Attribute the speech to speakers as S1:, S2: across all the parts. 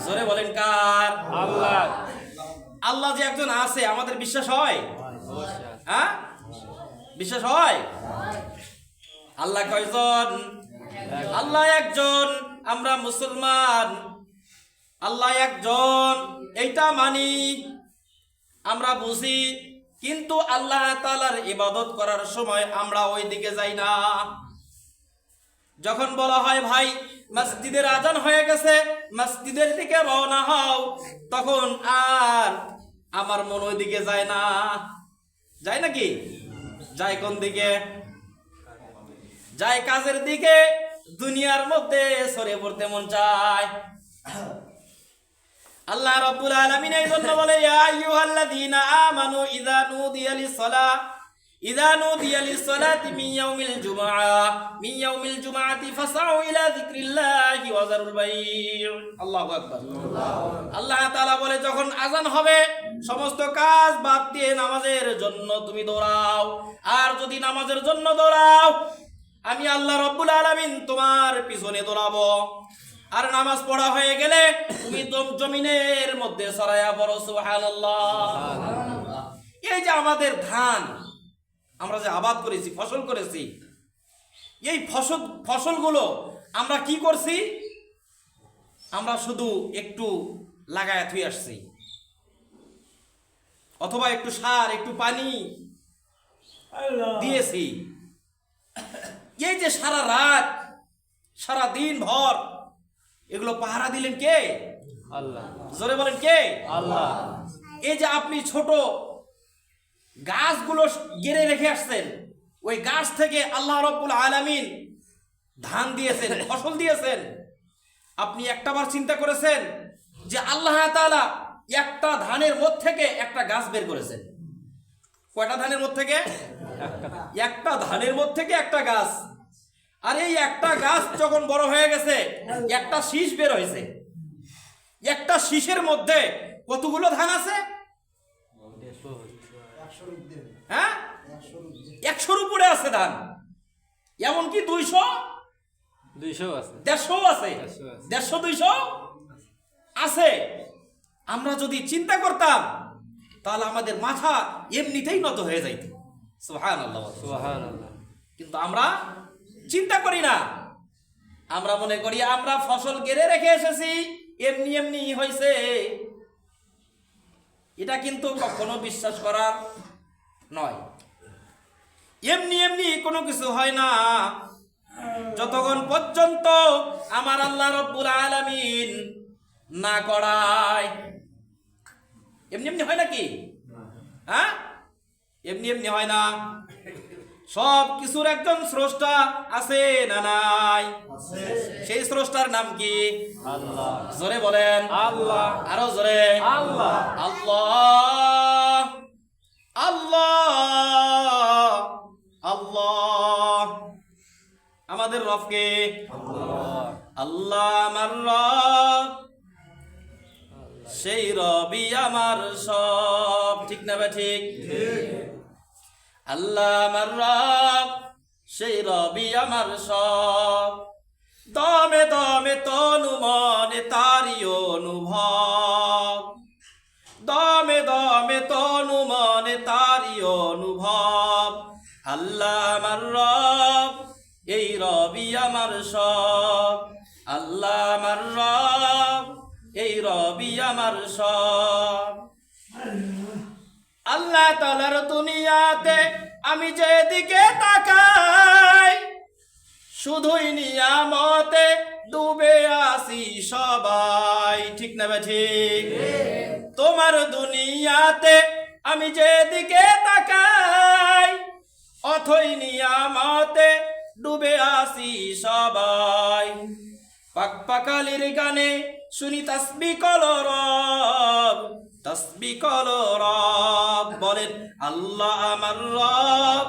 S1: জোরে বলেন কার?
S2: আল্লাহ।
S1: আল্লাহ যে একজন আছে আমাদের বিশ্বাস হয়? হ্যাঁ, বিশ্বাস হয়? আল্লাহ কয়জন? আল্লাহ একজন। আমরা মুসলমান, আল্লাহ একজন এইটা মানি, আমরা বুঝি, কিন্তু আল্লাহ তাআলার ইবাদত করার সময় আমরা ওই দিকে যাই না। যখন বলা হয় ভাই মসজিদের আজান হয়ে গেছে, মসজিদের দিকে রওনা হও, তখন আর আমার মন ওই দিকে যায় না। যায় নাকি? যায় কোন দিকে? যায় কাজের দিকে, দুনিয়ার মধ্যে সরে পড়তে মন চায়। আল্লাহ রাব্বুল আলামিন এই জন্য বলে, ইয়া আইয়ুহাল্লাযীনা আমানু ইযা নুদিয়া লিস-সালাতি মিন ইয়াউমিল জুমআতি ফাসআউ ইলা যিকরিল্লাহি ওয়া যারুল বাই'। আল্লাহু আকবার। আল্লাহ তাআলা বলে, যখন আজান হবে সমস্ত কাজ বাদ দিয়ে নামাজের জন্য তুমি দৌড়াও। আর যদি নামাজের জন্য দৌড়াও, আমি আল্লাহ রাব্বুল আলামিন তোমার পিছনে দৌড়াবো। আর নামাজ পড়া হয়ে গেলে তুমি জমিনের মধ্যে ছড়ায়া পড়ো সুবহানাল্লাহ। এই যে আমাদের ধান আমরা যে আবাদ করেছি, ফসল করেছি, এই ফসলগুলো আমরা কি করছি? আমরা শুধু একটু লাগায় থুই আসছি, অথবা একটু সার, একটু পানি দিয়েছি। এই যে সারা রাত, সারা দিন ভর এগুলো পাহারা দিলেন কে?
S2: আল্লাহ।
S1: জোরে বলেন কে?
S2: আল্লাহ।
S1: এই যে আপনি ছোট গাছগুলো গেড়ে রেখে আসছেন, ওই গাছ থেকে আল্লাহ রাব্বুল আলামিন ধান দিয়েছেন, ফসল দিয়েছেন। আপনি একটাবার চিন্তা করেছেন যে আল্লাহ তাআলা একটা ধানের মধ্যে থেকে একটা গাছ বের করেছেন? কয়টা ধানের মধ্যে থেকে? একটা ধানের মধ্যে থেকে একটা গাছ। আর এই একটা গাছ যখন বড় হয়ে গেছে, একটা শীষ বের হয়েছে। একটা শীষের মধ্যে কতগুলো ধান আছে? হ্যাঁ, 100-র উপরে আছে ধান। এমনকি 200
S2: আছে,
S1: 150 আছে, 150-200 আছে। আমরা যদি চিন্তা করতাম তাহলে আমাদের মাথা এমনিতেই নত হয়ে যাইত। সুবহানাল্লাহ,
S2: সুবহানাল্লাহ।
S1: কিন্তু আমরা চিন্তা করি না। আমরা মনে করি আমরা ফসল গেড়ে রেখে এসেছি, এমনি এমনি হয়েছে। এটা কিন্তু কখনো বিশ্বাস করার নয়। এমনি এমনি কোনো কিছু হয় না। যতক্ষণ পর্যন্ত আমার আল্লাহ রাব্বুল আলামিন না করায়। এমনি এমনি হয় নাকি? হ্যাঁ, এমনি এমনি হয় না। সব কিছুর একজন স্রষ্টা আছে না নাই? সেই স্রষ্টার নাম কি?
S2: আল্লাহ।
S1: জোরে বলেন
S2: আল্লাহ।
S1: আরো জোরে
S2: আল্লাহ।
S1: আল্লাহ, আল্লাহ, আল্লাহ। আমাদের রবকে? আল্লাহ আমার রব, সেই রবই আমার সব। ঠিক না বে ঠিক? আল্লাহ আমার রব, সেই রবি আমার সব। দমে দমে তনু মনে তারি অনুভব, দমে দমে তনু মনে তারি অনুভব। আল্লাহ আমার রব, এই রবি আমার সব। আল্লাহ আমার রব, এই রবি আমার সব। আল্লাহ তাআলার দুনিয়াতে আমি যেদিকে তাকাই, শুধুই নিয়ামতে ডুবে আসি সবাই। ঠিক না বে ঠিক? তোমার দুনিয়াতে আমি যেদিকে তাকাই, অথই নিয়ামতে ডুবে আসি সবাই। পাকপাকালির গানে শুনি তাসবিহ কলো রব, তাসবিহ কলো রব। বলেন আল্লাহ আমার রব,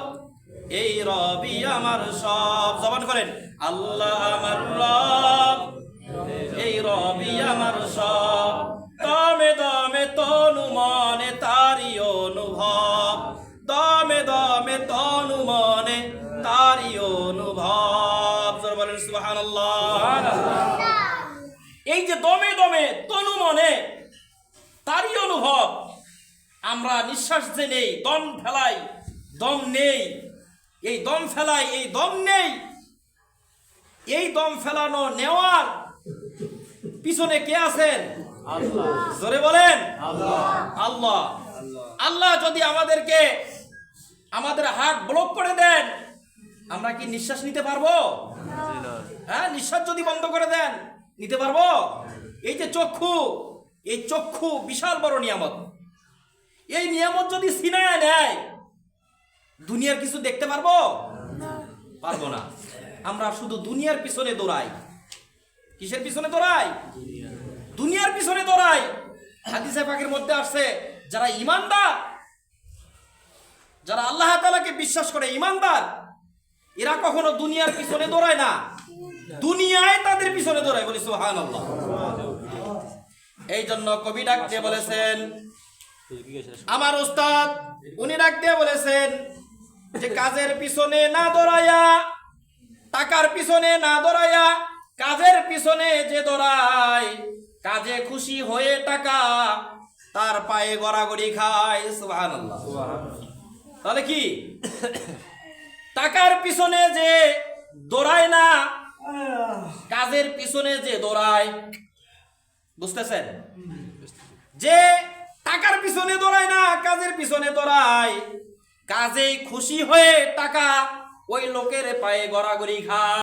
S1: এই রবি আমার সব। জবান করেন আল্লাহ আমার রব, এই রবি আমার সব। দমে দমে তনু মনে তারি অনুভব, দমে দমে তনু মনে তারি অনুভব। বলেন সুবহানাল্লাহ। এই যে দমে দমে তনু মনে তারই অনুভব। আমরা নিঃশ্বাস যে নেই, দম ফেলাই, দম নেই, এই দম ফেলাই, এই দম নেই, এই দম ফেলানো নেওয়ার পিছনে কে আছেন?
S2: আল্লাহ।
S1: জোরে বলেন
S2: আল্লাহ।
S1: আল্লাহ। আল্লাহ যদি আমাদেরকে আমাদের হার্ট ব্লক করে দেন, আমরা কি নিঃশ্বাস নিতে পারবো?
S2: জি না।
S1: হ্যাঁ, নিঃশ্বাস যদি বন্ধ করে দেন নিতে পারবো? এই যে চক্ষু, এই চক্ষু বিশাল বড় নিয়ামত। এই নিয়ামত যদি ছিনায় নেয়, দুনিয়ার কিছু দেখতে পারবো? পারবো না। আমরা শুধু দুনিয়ার পিছনে দৌড়াই। কিসের পিছনে দৌড়াই? দুনিয়ার পিছনে দৌড়াই। হাদিসে পাকের মধ্যে আসছে, যারা ঈমানদার, যারা আল্লাহ তাআলাকে বিশ্বাস করে ঈমানদার, এরা কখনো দুনিয়ার পিছনে দৌড়ায় না, দুনিয়ায় তাদের পিছনে দৌড়ায়। বলি সুবহানাল্লাহ। এই জন্য কবি ডাক দিয়ে বলেছেন, আমার উস্তাদ উনি ডাক দিয়ে বলেছেন যে কাজের পিছনে না দৌড়াইয়া, টাকার পিছনে না দৌড়াইয়া, কাজের পিছনে যে দৌড়ায়, কাজে খুশি হয়ে টাকা তার পায়ে গড়াগড়ি খায়। সুবহানাল্লাহ। তাহলে কি টাকার পিছনে যে দৌড়ায় না, কাজের পিছনে যে দৌড়ায়, বুঝতেছেন? যে টাকার পিছনে দৌড়ায় না, কাজের পিছনে দৌড়ায়, কাজেই খুশি হয়ে টাকা ওই লোকের পায়ে গড়াগড়ি খায়।